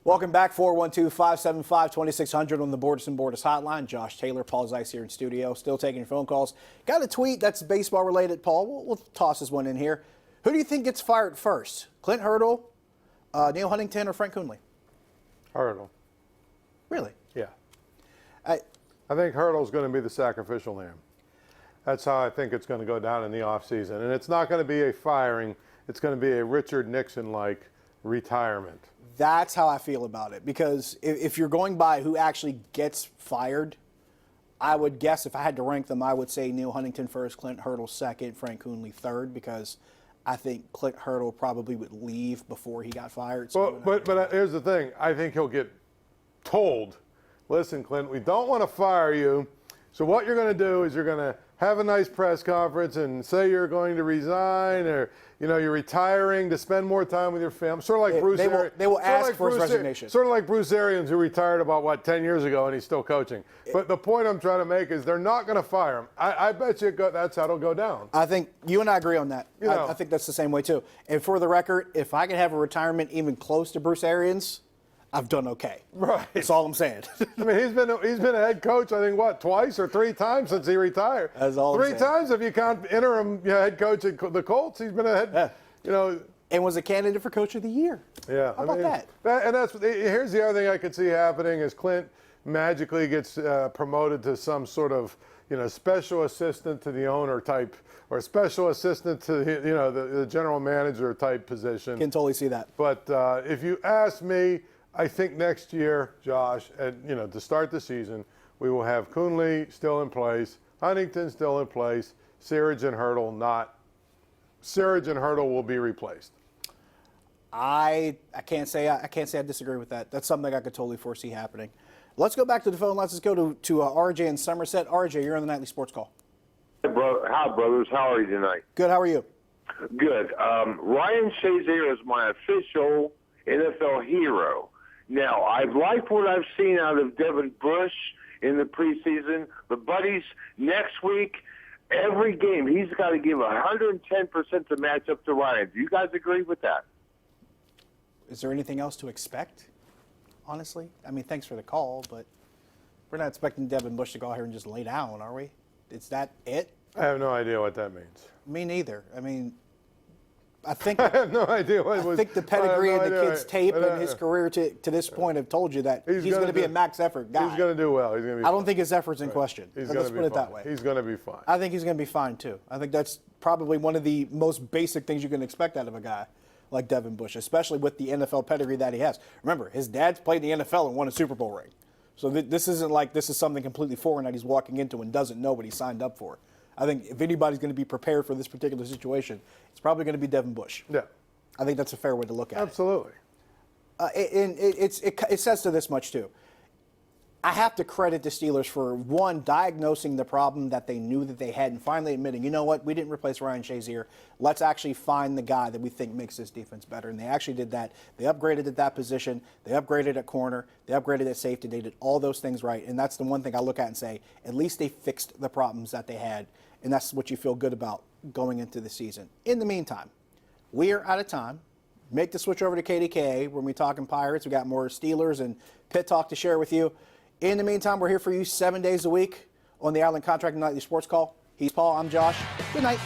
Welcome back, 412-575-2600 on the Borders and Borders hotline. Josh Taylor, Paul Zeise here in studio, still taking your phone calls. Got a tweet that's baseball related, Paul. We'll toss this one in here. Who do you think gets fired first? Clint Hurdle, Neil Huntington, or Frank Coonley? Hurdle. Really? Yeah. I think Hurdle's going to be the sacrificial lamb. That's how I think it's going to go down in the offseason. And it's not going to be a firing. It's going to be a Richard Nixon-like retirement. That's how I feel about it, because if you're going by who actually gets fired, I would guess if I had to rank them, I would say Neil Huntington first, Clint Hurdle second, Frank Coonley third, because I think Clint Hurdle probably would leave before he got fired. So but here's the thing. I think he'll get told, listen, Clint, we don't want to fire you. So what you're going to do is you're going to have a nice press conference and say you're going to resign, or you're retiring to spend more time with your family. Sort of like Bruce Arians. They will ask for his resignation. Sort of like Bruce Arians, who retired about 10 years ago, and he's still coaching. But the point I'm trying to make is they're not going to fire him. I bet you that's how it'll go down. I think you and I agree on that. I think that's the same way too. And for the record, if I could have a retirement even close to Bruce Arians, I've done okay. Right. That's all I'm saying. I mean, he's been a head coach, I think, twice or three times since he retired. That's all. Three times if you count interim head coach at the Colts. He's been a head, and was a candidate for Coach of the Year. Yeah. How about that? And here's the other thing I could see happening is Clint magically gets promoted to some sort of special assistant to the owner type, or special assistant to the general manager type position. Can totally see that. But if you ask me, I think next year, Josh, to start the season, we will have Coonley still in place, Huntington still in place, Searage and Hurdle not. Searage and Hurdle will be replaced. I can't say I disagree with that. That's something I could totally foresee happening. Let's go back to the phone. Let's go to RJ in Somerset. RJ, you're on the Nightly Sports Call. Hi, brothers. How are you tonight? Good. How are you? Good. Ryan Shazier is my official NFL hero. Now, I've liked what I've seen out of Devin Bush in the preseason. But, buddies, next week, every game, he's got to give 110% to match up to Ryan. Do you guys agree with that? Is there anything else to expect, honestly? I mean, thanks for the call, but we're not expecting Devin Bush to go out here and just lay down, are we? Is that it? I have no idea what that means. Me neither. I mean, I think I have no idea what it was. I think the pedigree and the kid's tape and his career to this point have told you that he's going to be a max effort guy. He's going to do well. He's going to be. I don't think his effort's in question. Let's put it that way. He's going to be fine. I think he's going to be fine too. I think that's probably one of the most basic things you can expect out of a guy like Devin Bush, especially with the NFL pedigree that he has. Remember, his dad's played in the NFL and won a Super Bowl ring. So this isn't like this is something completely foreign that he's walking into and doesn't know what he signed up for. I think if anybody's going to be prepared for this particular situation, it's probably going to be Devin Bush. Yeah. I think that's a fair way to look at Absolutely. it. It says to this much, too. I have to credit the Steelers for, one, diagnosing the problem that they knew that they had and finally admitting, you know what, we didn't replace Ryan Shazier. Let's actually find the guy that we think makes this defense better. And they actually did that. They upgraded at that position. They upgraded at corner. They upgraded at safety. They did all those things right. And that's the one thing I look at and say, at least they fixed the problems that they had. And that's what you feel good about going into the season. In the meantime, we are out of time. Make the switch over to KDKA when we're talking Pirates. We got more Steelers and Pitt talk to share with you. In the meantime, we're here for you 7 days a week on the Island Contracting Nightly Sports Call. He's Paul. I'm Josh. Good night.